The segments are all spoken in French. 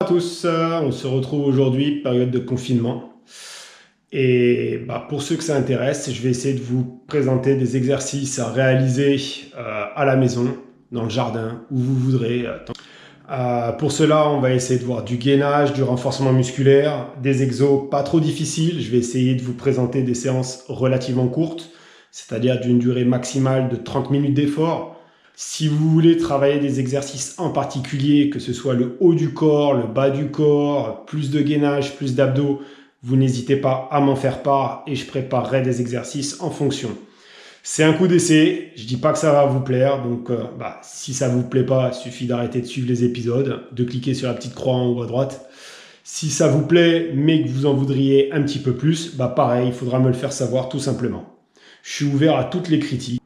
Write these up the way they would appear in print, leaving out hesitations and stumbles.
tous, on se retrouve aujourd'hui, période de confinement. Et pour ceux que ça intéresse, je vais essayer de vous présenter des exercices à réaliser à la maison, dans le jardin, où vous voudrez. Pour cela, on va essayer de voir du gainage, du renforcement musculaire, des exos pas trop difficiles. Je vais essayer de vous présenter des séances relativement courtes, c'est-à-dire d'une durée maximale de 30 minutes d'effort. Si vous voulez travailler des exercices en particulier, que ce soit le haut du corps, le bas du corps, plus de gainage, plus d'abdos, vous n'hésitez pas à m'en faire part et je préparerai des exercices en fonction. C'est un coup d'essai, je dis pas que ça va vous plaire, donc si ça vous plaît pas, il suffit d'arrêter de suivre les épisodes, de cliquer sur la petite croix en haut à droite. Si ça vous plaît, mais que vous en voudriez un petit peu plus, pareil, il faudra me le faire savoir tout simplement. Je suis ouvert à toutes les critiques.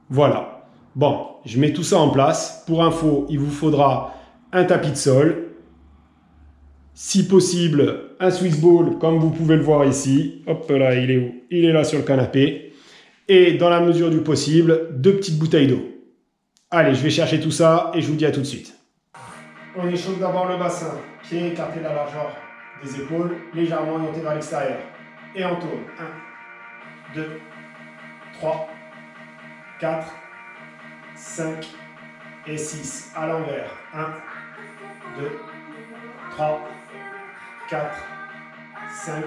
Voilà. Bon, je mets tout ça en place. Pour info, il vous faudra un tapis de sol. Si possible, un Swiss ball, comme vous pouvez le voir ici. Hop là, il est où? Il est là sur le canapé. Et dans la mesure du possible, 2 petites bouteilles d'eau. Allez, je vais chercher tout ça et je vous dis à tout de suite. On échauffe d'abord le bassin. Pieds écartés de la largeur des épaules, légèrement orientés vers l'extérieur. Et on tourne. 1, 2, 3, 4, 5 et 6. À l'envers. 1, 2, 3, 4, 5,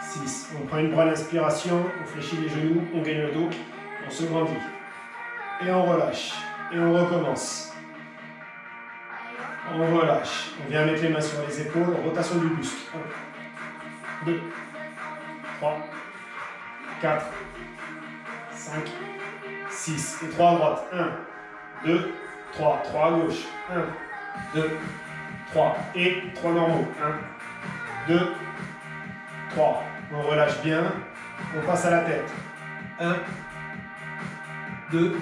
6. On prend une bonne inspiration, on fléchit les genoux, on gagne le dos, on se grandit. Et on relâche. Et on recommence. On relâche. On vient mettre les mains sur les épaules, rotation du buste. 1, 2, 3, 4, 5, 6. Et 3 à droite. 1, 2, 3. 3 à gauche. 1, 2, 3. Et 3 normaux. 1, 2, 3. On relâche bien. On passe à la tête. 1, 2,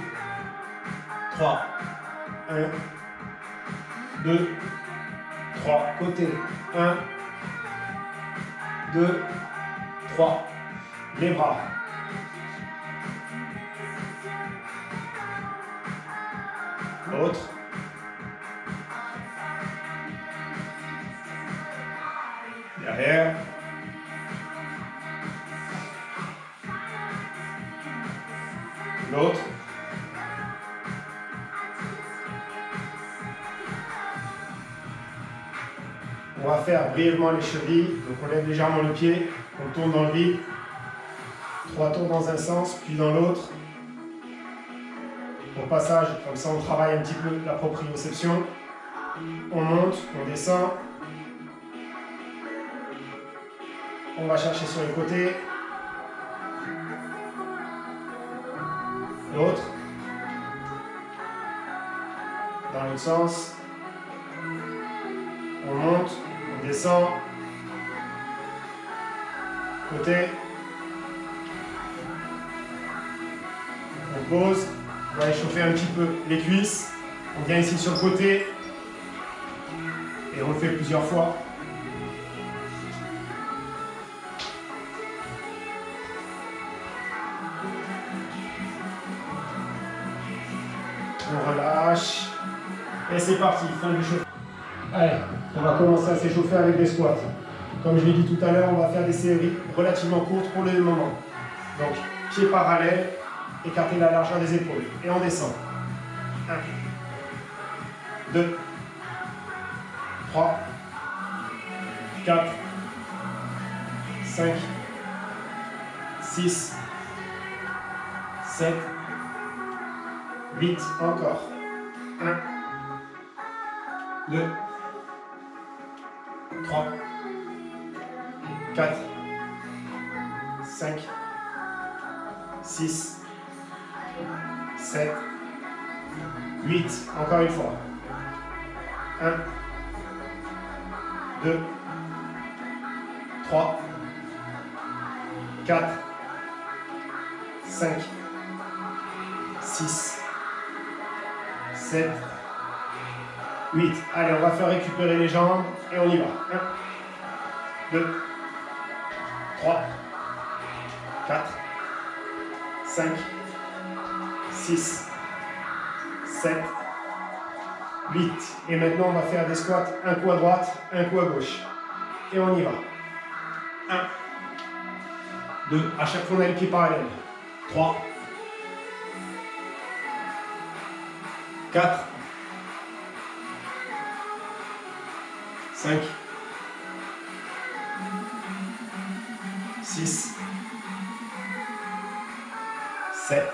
3. 1, 2, 3. Côté. 1, 2, 3. Les bras. L'autre. Derrière. L'autre. On va faire brièvement les chevilles. Donc on lève légèrement le pied, on tourne dans le vide. 3 tours dans un sens, puis dans l'autre. Au passage, comme ça on travaille un petit peu la proprioception. On monte, on descend. On va chercher sur les côtés. L'autre. Dans l'autre sens. On monte, on descend. Côté. On pose. On va échauffer un petit peu les cuisses. On vient ici sur le côté. Et on le fait plusieurs fois. On relâche. Et c'est parti, fin du chauffe. Allez, on va commencer à s'échauffer avec des squats. Comme je l'ai dit tout à l'heure, on va faire des séries relativement courtes pour le moment. Donc, pieds parallèles, écarter la largeur des épaules. Et on descend. 1, 2, 3, 4, 5, 6, 7, 8, encore. 1, 2, 3, 4, 5, 6, 7, 8. Encore une fois. 1, 2, 3, 4, 5, 6, 7, 8. Allez, on va faire récupérer les jambes et on y va. 1, 2, 3, 4, 5, 6, 7, 8. Et maintenant, on va faire des squats, un coup à droite, un coup à gauche. Et on y va. 1, 2, à chaque fois on a les pieds parallèles. 3, 4, 5, 6, 7,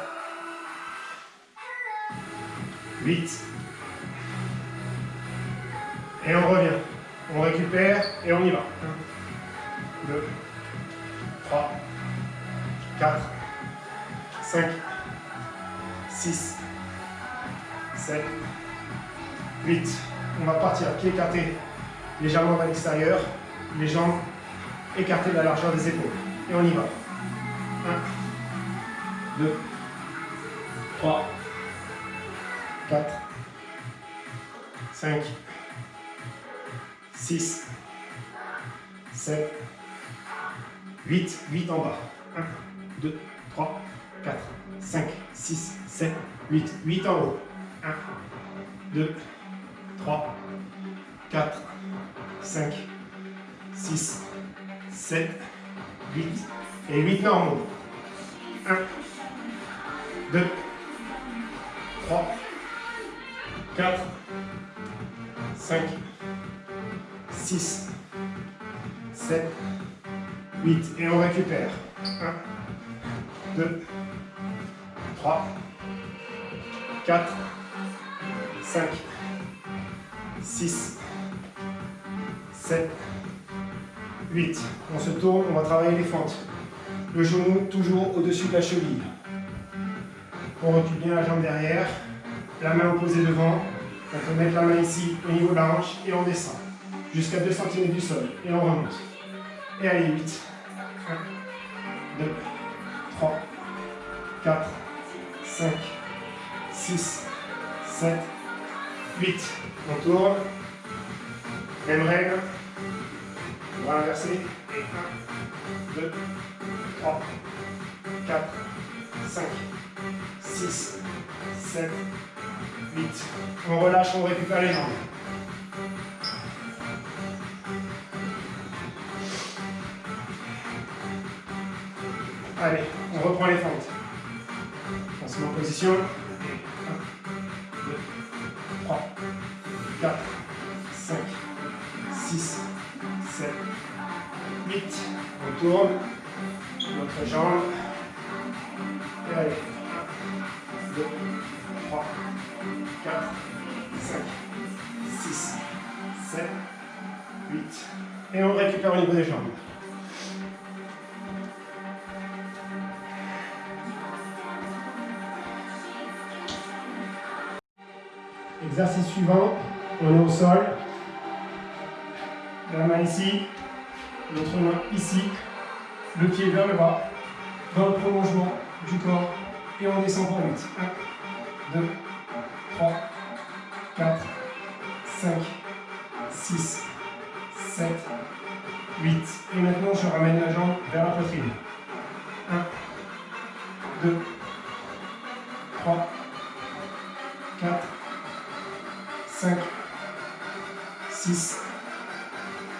8. Et on revient. On récupère et on y va. 1, 2, 3, 4, 5, 6, 7, 8. On va partir, pieds écartés légèrement vers l'extérieur, les jambes écartées de la largeur des épaules. Et on y va. 1, 2, 3, 4, 5, 6, 7, 8, 8 en bas. 1, 2, 3, 4, 5, 6, 7, 8, 8 en haut. 1, 2, 3, 4, 5, 6, 7, 8 et 8 normaux. 1, 2, 3, 4, 5, 6, 7, 8 et on récupère. 1, 2, 3, 4, 5, 6, 7, 8. On se tourne, on va travailler les fentes. Le genou toujours au-dessus de la cheville. On recule bien la jambe derrière, la main opposée devant. On peut mettre la main ici au niveau de la hanche et on descend jusqu'à 2 cm du sol et on remonte. Et allez, 8. 1, 2, 3, 4, 5, 6, 7, 8. On tourne. Même règle. On va inverser. Et 1, 2, 3, 4, 5, 6, 7, 8. On relâche, on récupère les jambes. Allez, on reprend les fentes. On se met en position. 1, 2, 3, 4, 5, 6, 7, 8. On tourne notre jambe. Et allez. 1, 2, 3, 4, 5, 6, 7, 8. Et on récupère au niveau des jambes. Exercice suivant, on est au sol. La main ici, l'autre main ici, le pied vers le bas, dans le prolongement du corps, et on descend pour 8. 1, 2, 3, 4, 5, 6, 7, 8. Et maintenant, je ramène la jambe vers la poitrine. 1, 2, 3, 4, 5, 6,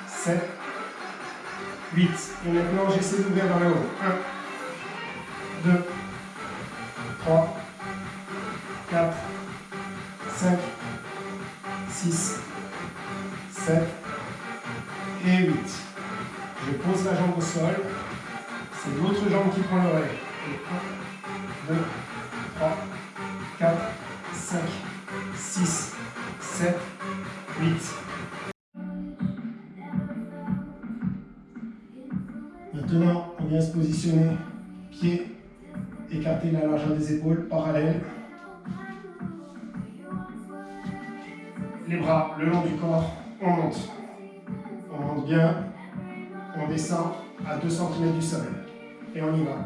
7, 8. Et maintenant, j'essaie d'ouvrir vers le haut. 1, 2, 3, 4, 5, 6, 7 et 8. Je pose la jambe au sol. C'est l'autre jambe qui prend le relais. Et 1, 2, 3, 4, 5, 6, 7, 8. Maintenant, on vient se positionner, pieds écartés de la largeur des épaules, parallèles. Les bras le long du corps, on monte. On monte bien, on descend à 2 cm du sol. Et on y va.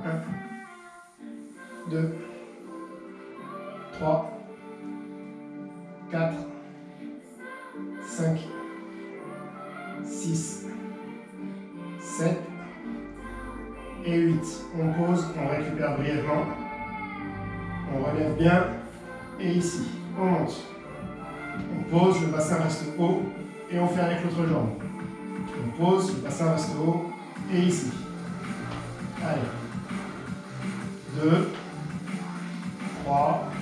1, 2, 3, 4, 5, 6, 7 et 8. On pose, on récupère brièvement. On relève bien. Et ici, on monte. On pose, le bassin reste haut et on fait avec l'autre jambe. On pose, le bassin reste haut et ici. Allez. 2, 3,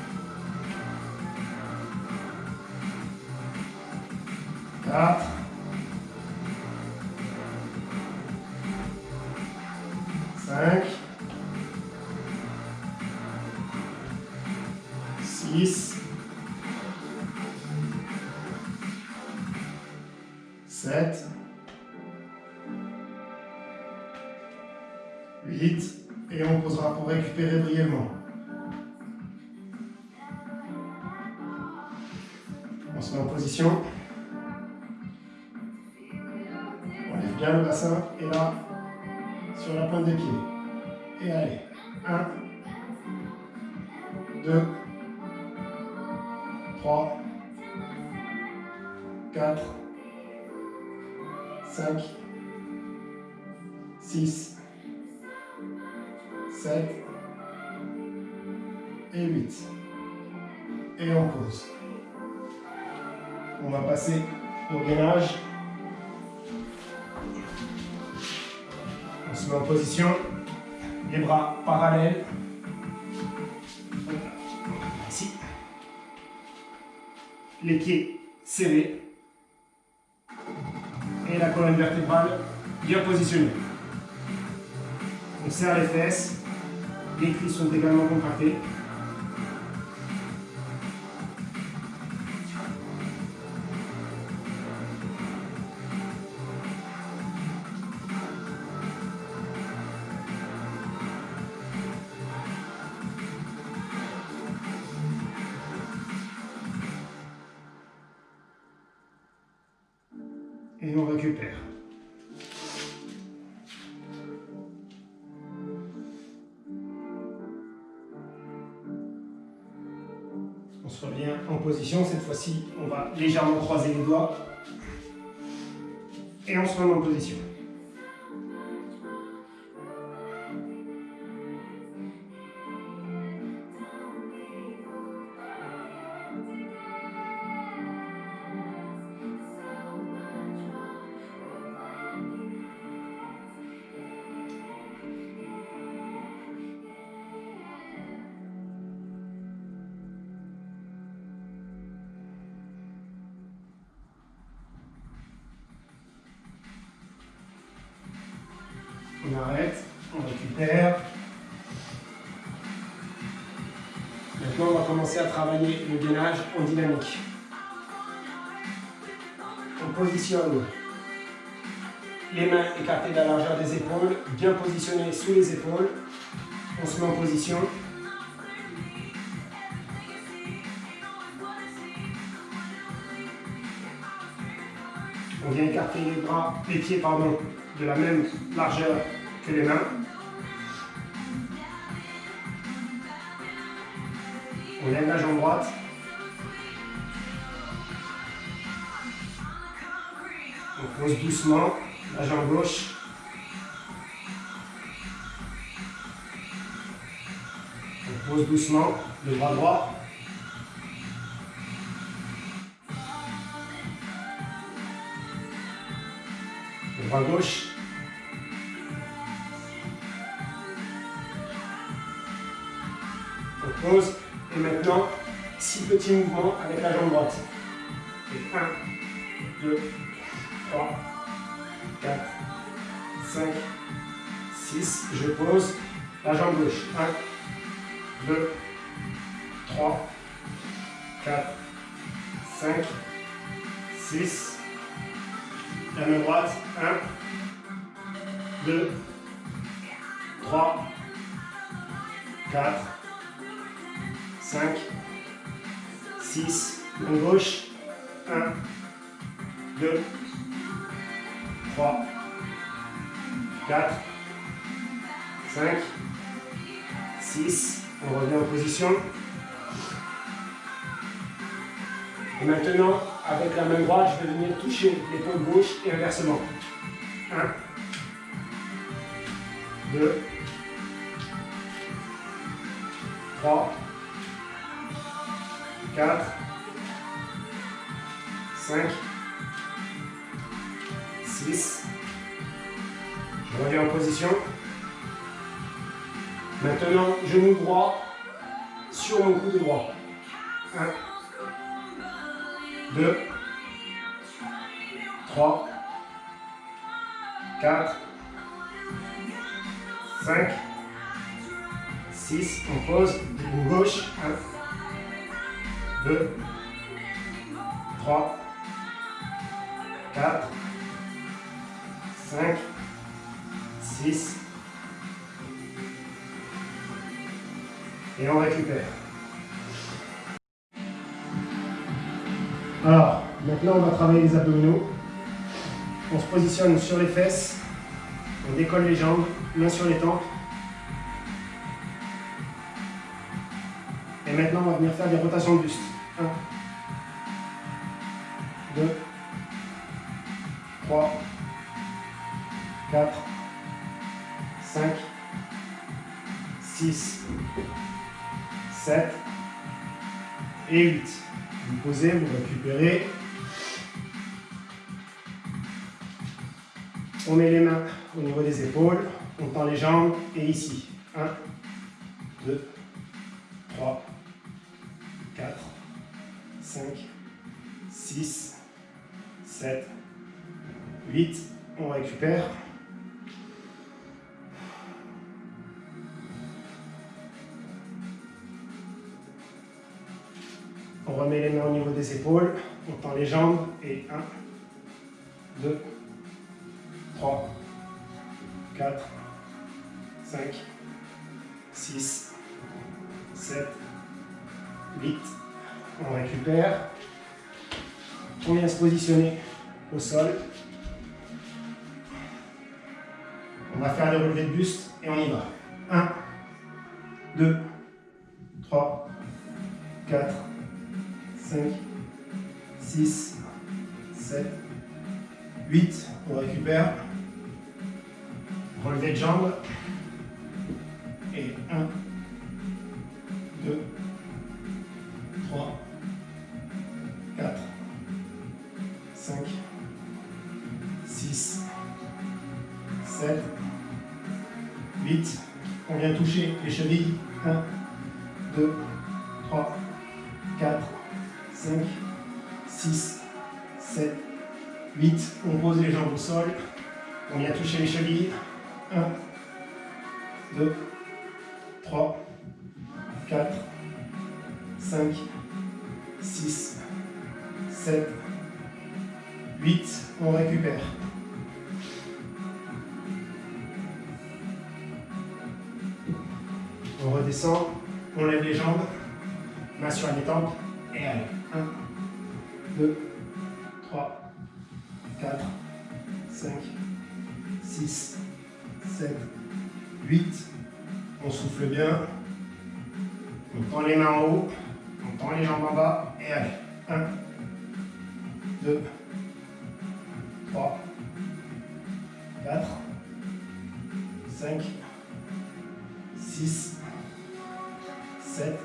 4, 5, 6, 7, 8, et on posera pour récupérer brièvement. On se met en position. On lève bien le bassin et là, sur la pointe des pieds. Et allez, 1, 2, 3, 4, 5, 6, 7 et 8. Et on pose. On va passer au gainage. On se met en position, les bras parallèles. Ici. Les pieds serrés. Et la colonne vertébrale bien positionnée. On serre les fesses. Les cuisses sont également contractées. Et on récupère. On se revient en position. Cette fois-ci, on va légèrement croiser les doigts. Et on se remet en position. On arrête, on récupère. Maintenant, on va commencer à travailler le gainage en dynamique. On positionne les mains écartées de la largeur des épaules, bien positionnées sous les épaules. On se met en position. On vient écarter les pieds de la même largeur que les mains. On lève la jambe droite. On pose doucement la jambe gauche. On pose doucement le bras droit. Le bras gauche. On pose. Et maintenant, 6 petits mouvements avec la jambe droite. Et 1, 2, 3, 4, 5, 6. Je pose la jambe gauche. 1, 2, 3, 4, 5, 6. La main droite. 1, 2, 3, 4, 5, 6, main gauche, 1, 2, 3, 4, 5, 6, on revient en position. Et maintenant, avec la main droite, je vais venir toucher l'épaule gauche et inversement. 1, 2, 3, 4, 5, 6. Je reviens en position. Maintenant, genou droit sur mon coude droit. 1, 2, 3, 4, 5, 6. On pose. Genou gauche. 1, 2, 3, 4, 5, 6. Et on récupère. Alors, maintenant on va travailler les abdominaux. On se positionne sur les fesses. On décolle les jambes, main sur les tempes. Et maintenant on va venir faire des rotations de buste. 1, 2, 3, 4, 5, 6, 7 et 8. Vous posez, vous récupérez. On met les mains au niveau des épaules, on tend les jambes et ici. 1, 2, 3, 4, 5, 6, 7, 8. On récupère. On remet les mains au niveau des épaules, on tend les jambes et 1, 2, 3, 4, 5, 6, 7, 8. On récupère. On vient se positionner au sol. On va faire les relevés de buste et on y va. 1, 2, 3, 4, 5, 6, 7, 8. On récupère. Relevé de jambes. Et 1, 2, 3, 4, 5, 6, 7, 8. On vient toucher les chevilles. 1, 2, 3, 4, 5, 6, 7, 8. On pose les jambes au sol. On vient toucher les chevilles. 1, 2, 3, 4, 5, 6, 7, 8. On récupère. On redescend, on lève les jambes, main sur les tempes et allez. 1, 2, 3, 4, 5, 6, 7, 8. On souffle bien. On tend les mains en haut, on tend les jambes en bas et allez. 1, 2, 3, 4, 5, 6, 7,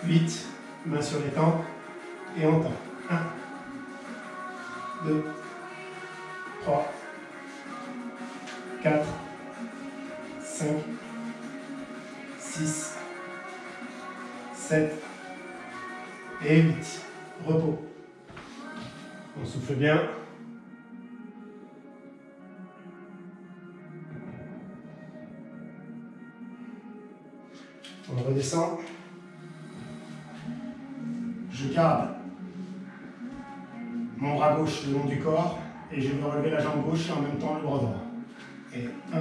8. Main sur les tempes et on tend. 1, 2, 3, 4, 5, 6, 7 et 8. Repos. On souffle bien. On redescend. Je garde mon bras gauche le long du corps et je vais relever la jambe gauche et en même temps le bras droit. Et 1,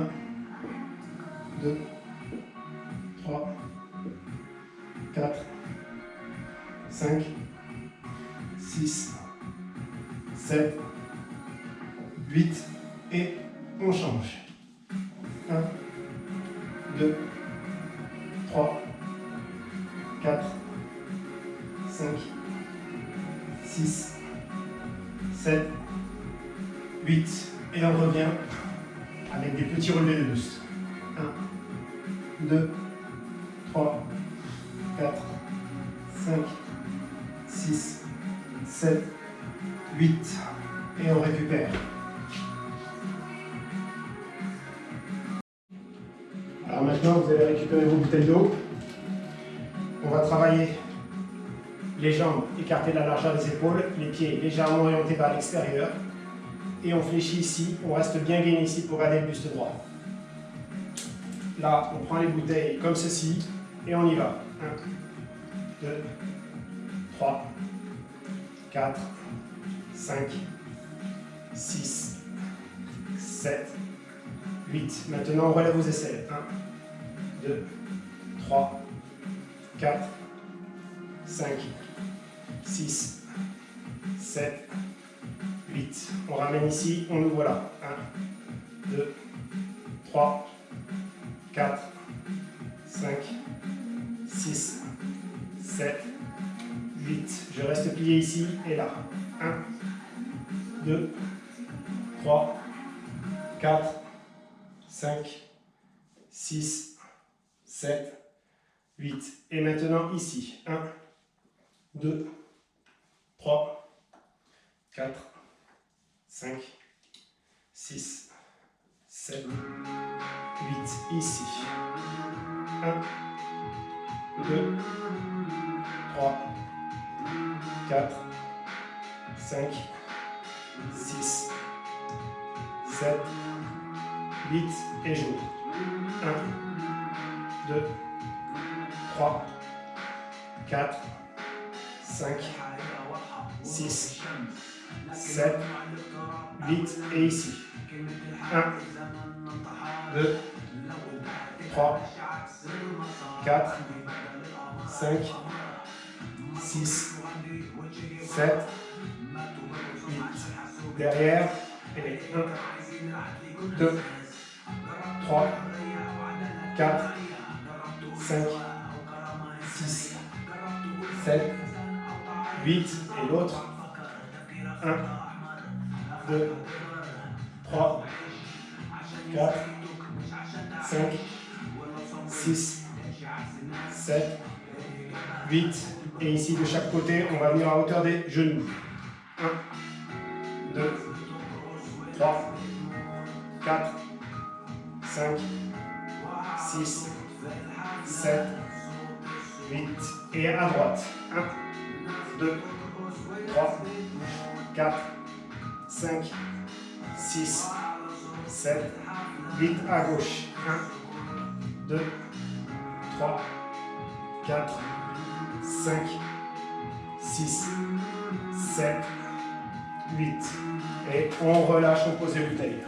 2, 3, 4, 5, 6, 7, 8 et on change. 1, 2, 3, 4, 5, 6, 7, 8 et on revient avec des petits relevés de buste. 1, 2, 3, 4, 5, 6, 7, 8. Et on récupère. Alors maintenant, vous allez récupérer vos bouteilles d'eau. On va travailler les jambes écartées de la largeur des épaules, les pieds légèrement orientés vers l'extérieur. Et on fléchit ici, on reste bien gainé ici pour garder le buste droit. Là, on prend les bouteilles comme ceci et on y va. 1, 2, 3, 4, 5, 6, 7, 8. Maintenant, on relève vos aisselles. 1, 2, 3, 4, 5, 6, 7, 8. On ramène ici, on ouvre là. 1, 2, 3, 4, 5, 6, 7, 8. Je reste plié ici et là. 1, 2, 3, 4, 5, 6, 7, 8. Et maintenant ici. 1, 2, 3, 4, 5, 6, 7, 8. Ici. 1, 2, 3, 4, 5, 6, 7, 8. Et j'ouvre. 1, 2, 3, 4, 5, 6, 7, 8. Et ici. 1, 2, 3, 4, 5, 6, 7, 8. Derrière, et 1, 2, 3, 4, 5, 6, 7, 8. Et l'autre. 1, 2, 3, 4, 5, 6, 7, 8. Et ici, de chaque côté, on va venir à hauteur des genoux. 1, 2, 3, 4, 5, 6, 7, 8. Et à droite. 1, 2, 3, 4, 5, 6, 7, 8. À gauche. 1, 2, 3, 4, 5, 6, 7, 8. Et on relâche, on pose les bouteilles.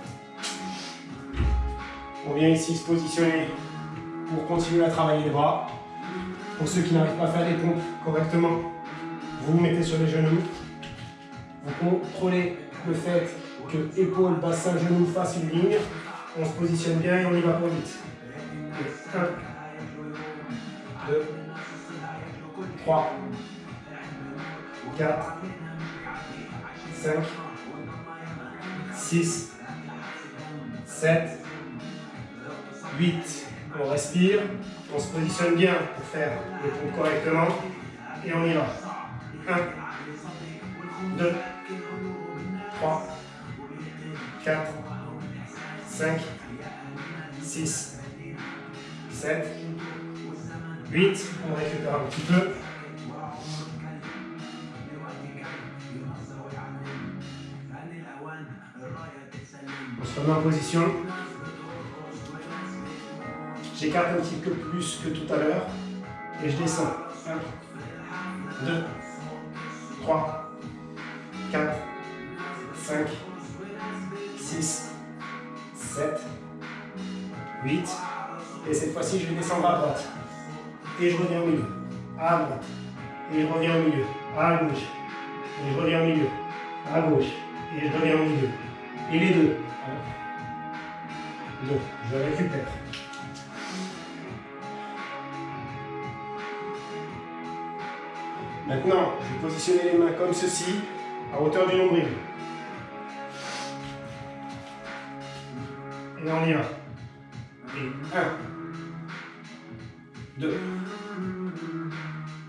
On vient ici se positionner pour continuer à travailler les bras. Pour ceux qui n'arrivent pas à faire des pompes correctement, vous vous mettez sur les genoux. Vous contrôlez le fait que épaules, bassin, genoux fassent une ligne. On se positionne bien et on y va pour 8. 1, 2, 3, 4, 5, 6, 7, 8. On respire, on se positionne bien pour faire le pompes correctement et on y va. 1, 2, 3, 4, 5, 6, 7, 8. On récupère un petit peu. On se remet en position. J'écarte un petit peu plus que tout à l'heure et je descends. 1, 2, 3, 4, 5, 6, 7, 8. Et cette fois-ci, je vais descendre à droite. Et je reviens au milieu. À droite. Et je reviens au milieu. À gauche. Et je reviens au milieu. À gauche. Et je reviens au milieu. Et les deux. 1, 2. Je récupère. Maintenant, je vais positionner les mains comme ceci, à hauteur du nombril. Et on y va. Et 1, 2,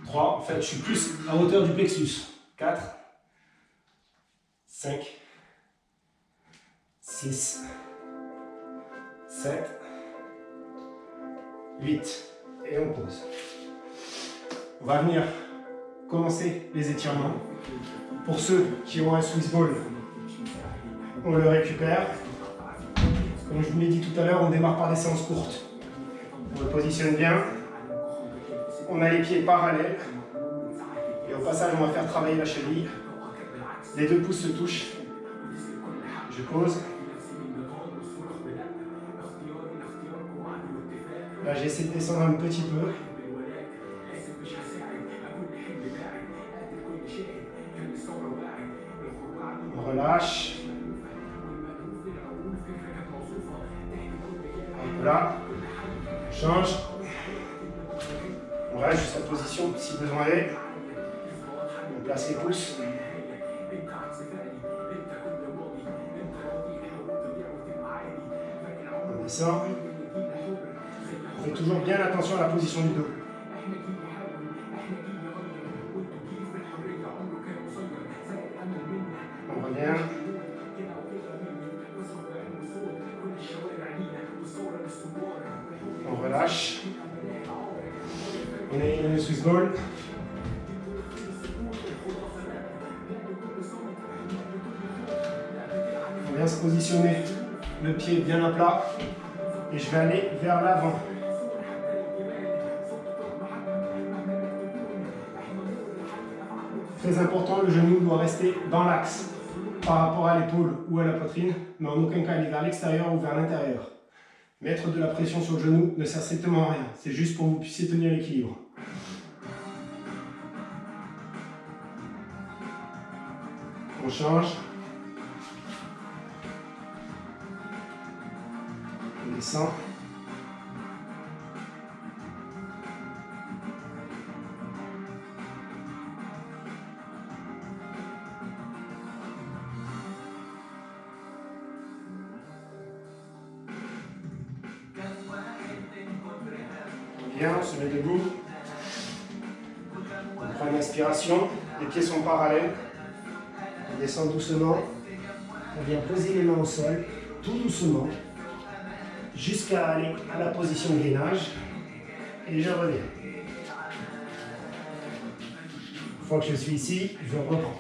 3. En fait, je suis plus à hauteur du plexus. 4, 5, 6, 7, 8. Et on pose. On va venir commencer les étirements. Pour ceux qui ont un Swiss ball, on le récupère. Comme je vous l'ai dit tout à l'heure, on démarre par des séances courtes. On le positionne bien. On a les pieds parallèles. Et au passage, on va faire travailler la cheville. Les deux pouces se touchent. Je pose. Là, j'essaie de descendre un petit peu. On relâche. Voilà. On change. On reste jusqu'à la position si besoin est. On place les pouces. On descend. On fait toujours bien attention à la position du dos. On revient. On relâche. On est dans le Swiss ball. On vient se positionner le pied bien à plat et je vais aller vers l'avant. Très important, le genou doit rester dans l'axe par rapport à l'épaule ou à la poitrine, mais en aucun cas aller vers l'extérieur ou vers l'intérieur. Mettre de la pression sur le genou ne sert strictement à rien, c'est juste pour que vous puissiez tenir l'équilibre. On change. On descend. Bien, on se met debout. On prend une inspiration, les pieds sont parallèles. On descend doucement. On vient poser les mains au sol, tout doucement, jusqu'à aller à la position de gainage. Et je reviens. Une fois que je suis ici, je reprends.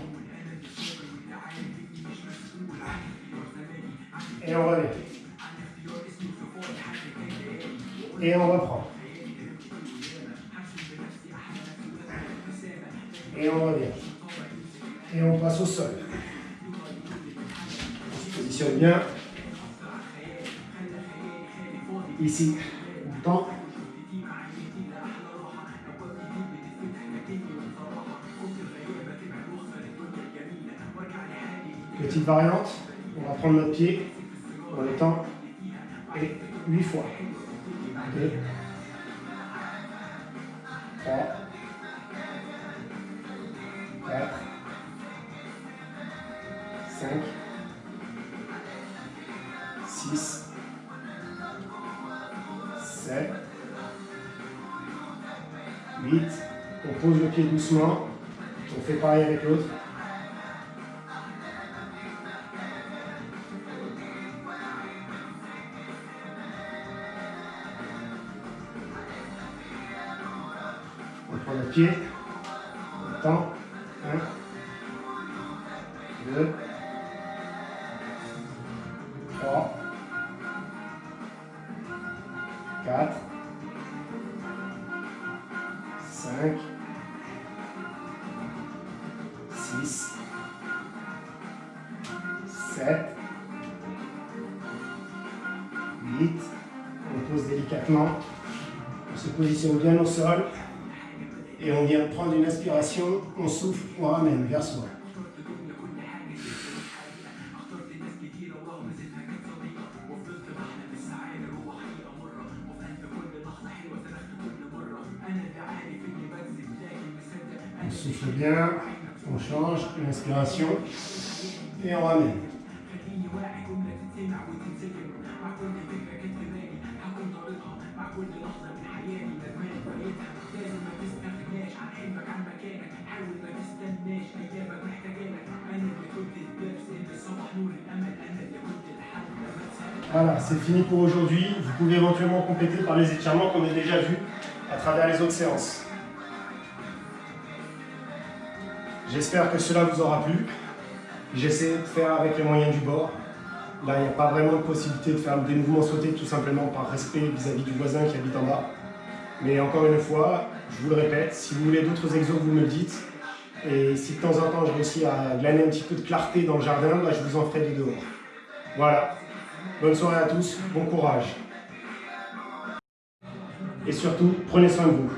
Et on revient. Et on reprend. Et on revient. Et on passe au sol. On se positionne bien. Ici, on tend. Petite variante, on va prendre notre pied, on le tend, et 8 fois. 2, 3, 4, 5, 6, 7, 8. On pose le pied doucement. On fait pareil avec l'autre. On prend le pied. On tend. 1, 2, 3, 4, 5, 6, 7, 8. On pose délicatement. On se positionne bien au sol. Et on vient prendre une inspiration. On souffle, on ramène vers soi. On souffle bien, on change, une inspiration et on ramène. Voilà, c'est fini pour aujourd'hui. Vous pouvez éventuellement compléter par les étirements qu'on a déjà vus à travers les autres séances. J'espère que cela vous aura plu. J'essaie de faire avec les moyens du bord. Là, il n'y a pas vraiment de possibilité de faire des mouvements sautés tout simplement par respect vis-à-vis du voisin qui habite en bas. Mais encore une fois, je vous le répète, si vous voulez d'autres exos, vous me le dites. Et si de temps en temps je réussis à glaner un petit peu de clarté dans le jardin, bah, je vous en ferai de dehors. Voilà. Bonne soirée à tous, bon courage. Et surtout, prenez soin de vous.